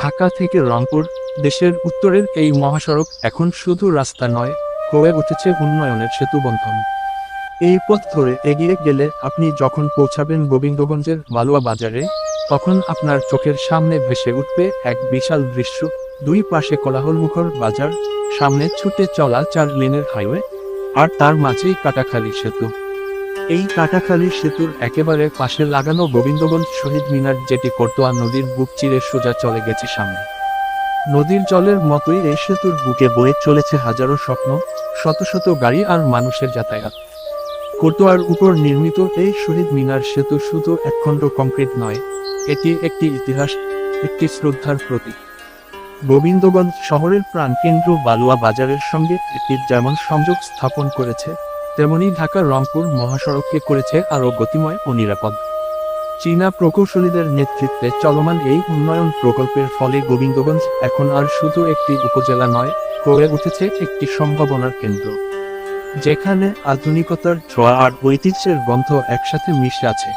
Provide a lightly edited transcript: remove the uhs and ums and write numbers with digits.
ঢাকা থেকে রংপুর, দেশের উত্তরের এই মহাসড়ক এখন শুধু রাস্তা নয়, হয়ে উঠেছে উন্নয়নের সেতুবন্ধন। এই পথ ধরে এগিয়ে গেলে আপনি যখন পৌঁছাবেন গোবিন্দগঞ্জের বালুয়া বাজারে, তখন আপনার চোখের সামনে ভেসে উঠবে এক বিশাল দৃশ্য। দুই পাশে কোলাহলমুখর বাজার, সামনে ছুটে চলা 4 লেনের হাইওয়ে, আর তার মাঝেই কাটাখালী সেতু। এই কাটাখালী সেতুর একেবারে পাশে লাগানো গোবিন্দগঞ্জ শহীদ মিনার, যেটি করতোয়া নদীর বুক চিরে সোজা চলে গেছে সামনে। নদীর জলের মতোই এই সেতুর বুকে বয়ে চলেছে হাজারো স্বপ্ন, শত শত গাড়ি আর মানুষের যাতায়াত। করতোয়ার উপর নির্মিত এই শহীদ মিনার সেতু শুধু একখণ্ড কংক্রিট নয়, এটি একটি ইতিহাস, একটি শ্রদ্ধার প্রতীক। গোবিন্দগঞ্জ শহরের প্রাণকেন্দ্র বালুয়া বাজারের সঙ্গে এটি যেমন সংযোগ স্থাপন করেছে, তেমনি ঢাকা রংপুর মহাসড়ককে করেছে আরও গতিময় ও নিরাপদ। চীনা প্রকৌশলীদের নেতৃত্বে চলমান এই উন্নয়ন প্রকল্পের ফলে গোবিন্দগঞ্জ এখন আর শুধু একটি উপজেলা নয়, গড়ে উঠেছে একটি সম্ভাবনার কেন্দ্র, যেখানে আধুনিকতার ছোঁয়া আর ঐতিহ্যের গন্ধ একসাথে মিশে আছে।